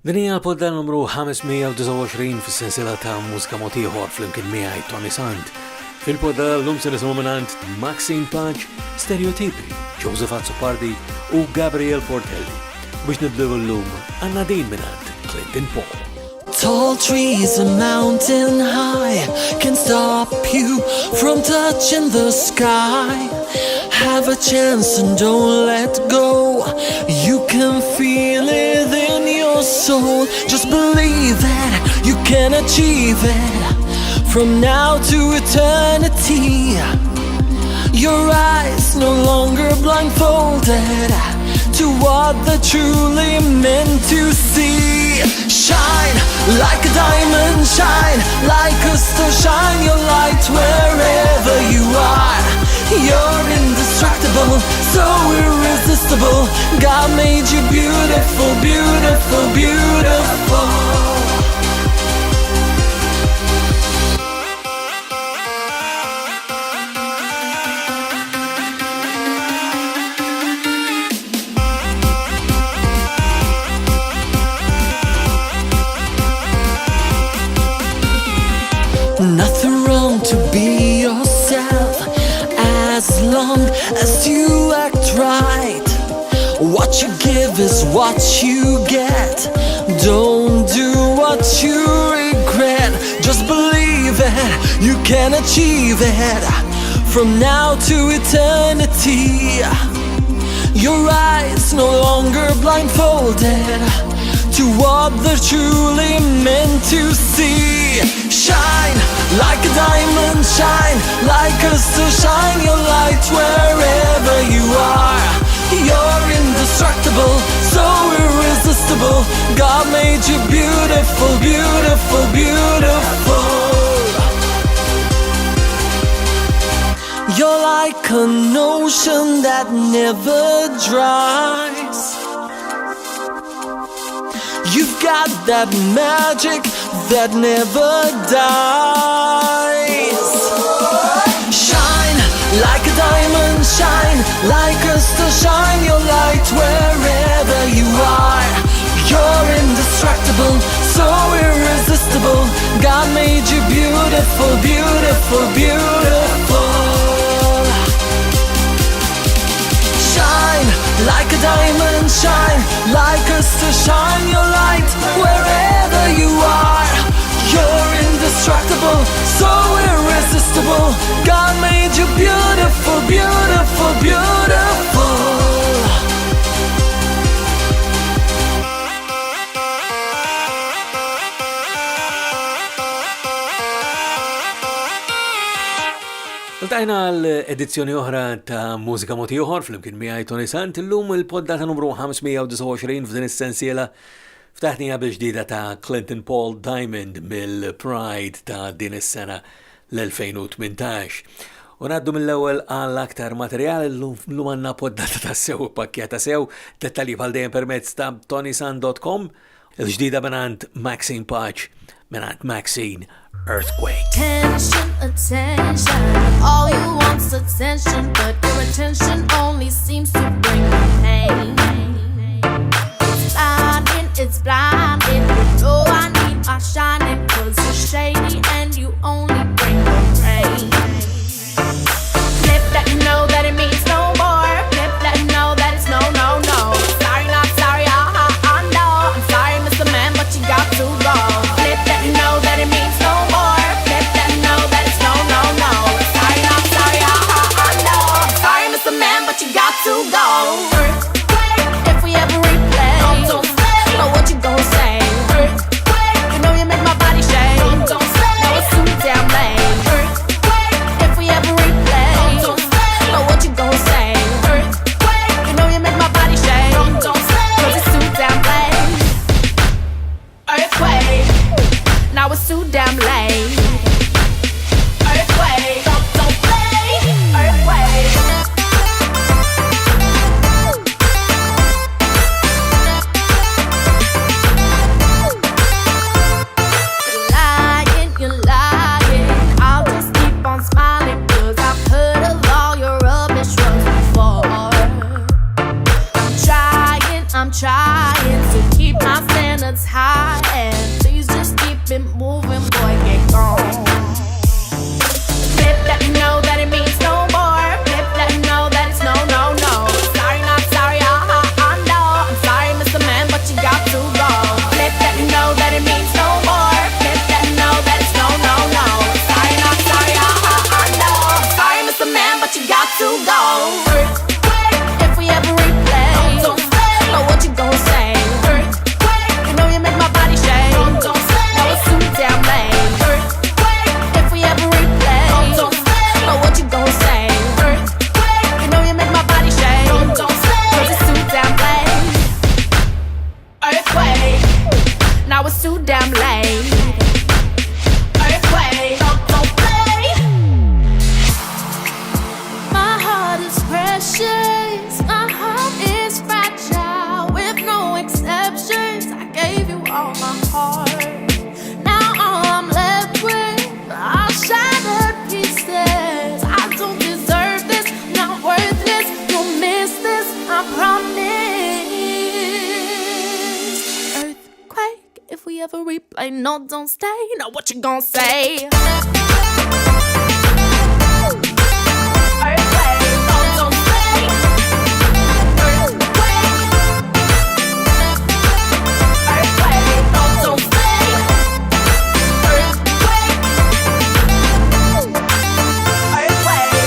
Din hija l-podda numru 529 fis-sensiela ta' Mużika Mod Ieħor flimkien miegħi Toni Sant. Fil-podda l-lum se nisimgħu minant Maxine Paċ, Stereotipi, Joseph Azzopardi u Gabriel Portelli. Biex nibdew l-lum għandna din minant Clinton Paul. Tall trees a mountain high can stop you from touching the sky. Have a chance and don't let go. You can feel it in your soul. Just believe that you can achieve it. From now to eternity, your eyes no longer blindfolded to what they're truly meant to see. Shine like a diamond, shine like a star, shine your light wherever you are. You're indestructible, so irresistible. God made you beautiful, beautiful, beautiful. Nothing wrong to be yourself, as long as you act right. What you give is what you get. Don't do what you regret. Just believe it, you can achieve it. From now to eternity, your eyes no longer blindfolded to what they're truly meant to see. Shine like a diamond, shine like a star, shine your light wherever you are. You're indestructible, so irresistible. God made you beautiful, beautiful, beautiful. You're like an ocean that never dries. You've got that magic that never dies. Shine like a diamond, shine like a star, shine your light wherever you are. You're indestructible, so irresistible. God made you beautiful, beautiful, beautiful. Shine like a diamond, shine like a star, shine your light wherever you are. You're indestructible, so irresistible. God made you beautiful, beautiful, beautiful. Tajna l-edizzjoni oħra ta' Mużika Mod Ieħor flimkien miegħi Toni Sant. Illum il-poddata numru 529 f'din is-sensiela ftaħnija bil-ġdida ta' Clinton Paul Diamond mill-Pride ta' din is-sena l-2018. U ngħaddu mill-ewwel għal aktar materjal llum għandna poddata ta' sew pakkjata sew dettalji bħal dejjem permezz ta' ToniSant.com. Il-ġdida minant Maxine Paċ minant Maxine Earthquake. Attention, attention. All you want's attention, but your attention only seems to bring you pain. It's blinding. You know I need my shining, 'cause you're shady and you only bring the rain. Flip that you know that it means no more. Flip that you know that it's no, no, no. Sorry, not sorry, I know. I'm sorry, Mr. Man, but you got to go. Flip that you know that it means no more. Flip that you know that it's no, no, no. Sorry, not sorry, I know. I'm sorry, Mr. Man, but you got to go. Earthquake, if we ever replay. Don't say, but what you gon' say? Earthquake, you know you make my body shake. Don't say, no, it's too damn late. Earthquake, if we ever replay. Don't say, but what you gon' say? Earthquake, you know you make my body shake. Don't say, 'cause it's too damn late. Earthquake, now it's too damn late. Earthquake, don't play. Earthquake. You're lying. I'll just keep on smiling, 'cause I've heard of all your rubbish runs before. I'm trying to keep my standards high and please just keep it moving, boy, get gone. Flip that you know that it means no more. Flip that you know that it's no, no, no. Sorry, not sorry, I know. I'm sorry, Mr. Man, but you got to go. Flip that you know that it means no more. Flip that you know that it's no, no, no. Sorry, not sorry, I know. I'm sorry, Mr. Man, but you got to go. Earthquake, if we ever replay. Don't say, but what you gon' say? Earthquake, you know you make my body shake. Don't say, now it's too damn late. Earthquake, if we ever replay. Don't say, but what you gon' say? Earthquake, you know you make my body shake. Don't say, 'cause it's too damn late. Earthquake, now it's too damn late. Earthquake, don't play. My heart is precious, my heart is fragile, with no exceptions. I gave you all my heart. Now all I'm left with are shattered pieces. I don't deserve this, not worthless. You'll miss this, I promise. Earthquake, if we ever replay, no, don't stay. Now what you gon' say? Earthquake, no, don't stay. Earthquake. Earthquake, no, don't stay. Earthquake. Earthquake.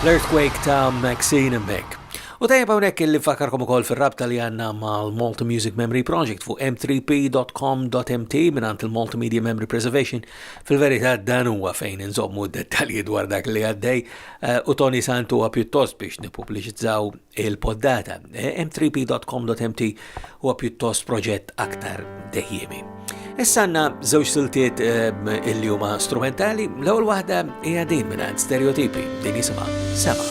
L-Earthquake ta' Maxine and Beck. U tajab hawnhekk li fakarkom ukoll fir-rabta li għandna mal-Malta Music Memory Project fuq m3p.com.mt minant il-Multimedia Memory Preservation. Fil-verità dan huwa fejn inżommu d-dettalji dwar dak li għaddej u Toni Sant huwa pjuttost biex nippubbliċizzaw il-poddata. m3p.com.mt huwa pjuttost proġett aktar dejjemi. Issa għandna żewġ siltiet illi huma strumentali, l-ewwel waħda hija din minant Stereotipi, din jisimha Sema.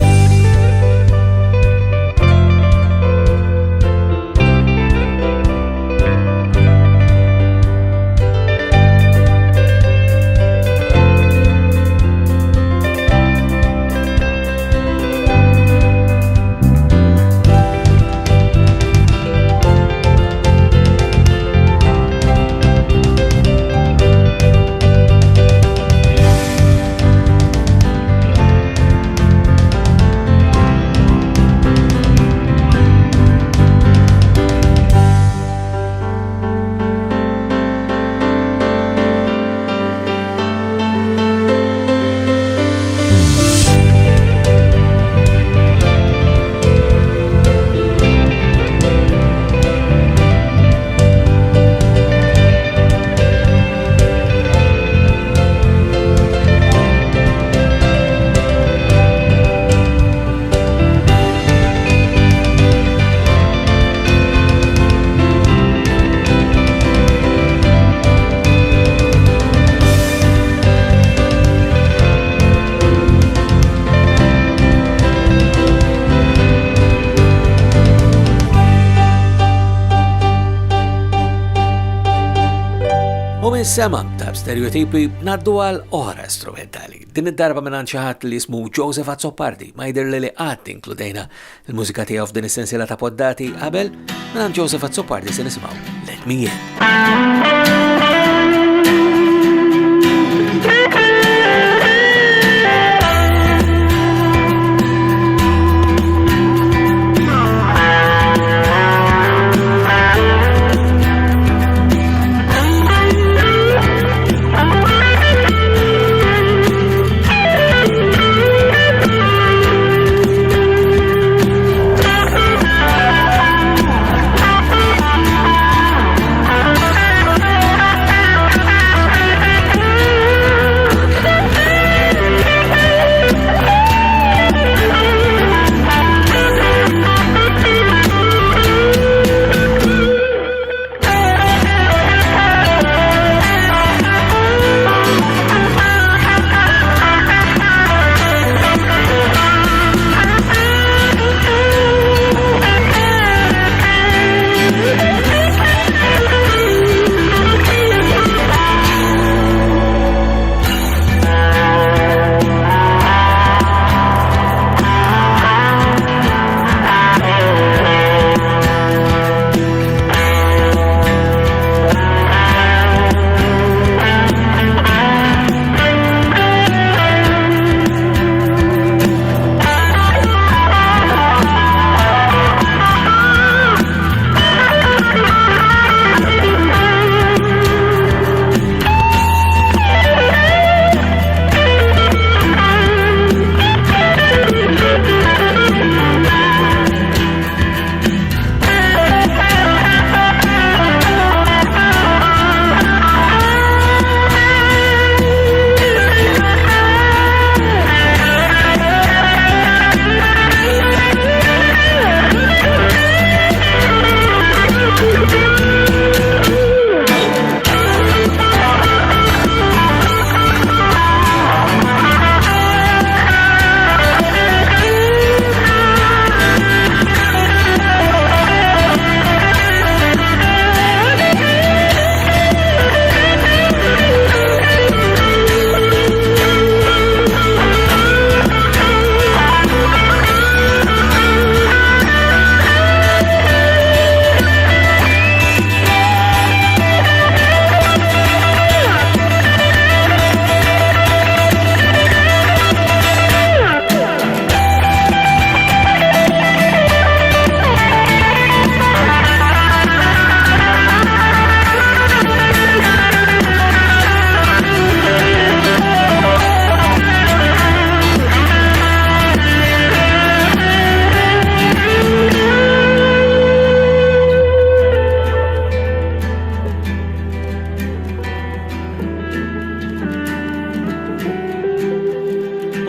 Sema ta' Stereotipi naddu għal oħra strumentali. Din id-darba minn xi ħadd li ismu Joseph Azzopardi, ma jidher li qatt inkludejna il-mużika tiegħu f'din is-sensiela ta' poddati qabel minn Joseph Azzopardi se nisimgħu Let Me In.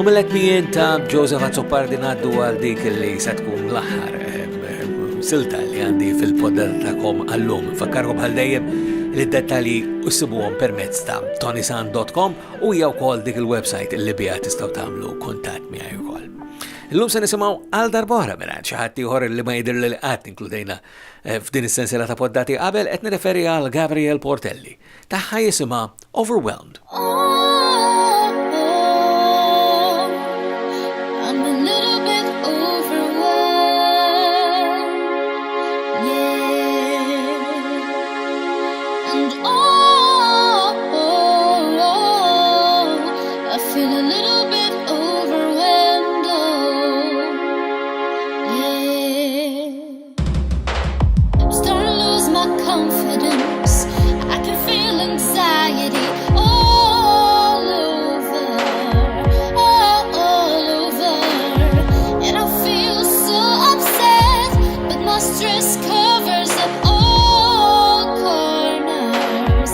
mill-ek mien ta' Joseph Azzopardi naddu għal dik li se tkun l-aħħar silta li għandi fil-poddata ta'kom għallum. Fakkarkom bħal dejjem li d-dettali ussibuhom permezz ta' ToniSant.com u jew kol dik il-website li bija tistgħu tagħmlu kuntatt miegħi wkoll. Illum se nisimgħu għal darbora minn xi ħadd ieħor li ma jidher li qatt inkludejna f'din is-sensiela ta' poddati qabel qed nirreferi għal Gabriel Portelli. Tagħha jisimha Overwhelmed. I'm a little bit overwhelmed, yeah. And I feel a little bit overwhelmed, yeah. I'm starting to lose my confidence. I can feel anxiety all over, and I feel so upset, but my stress covers up all corners.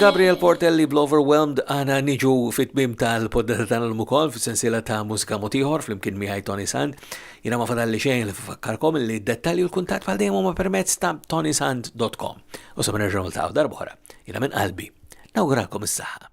Gabriel Portelli bl-Overwhelmed għana niġu fit-bim tal-poddata tagħna l-mukol fis-sensiela ta' Mużika Mod Ieħor flimkien miegħi Toni Sant. Jiena ma fadalli xejn li fakkarkom li d-dettalji u l-kuntatt bħal dejjem huma permezz ta' ToniSant.com. U sa nerġgħu niltaqgħu darb'oħra. Jiena minn qalbi. Nawguralkom is-saħħa.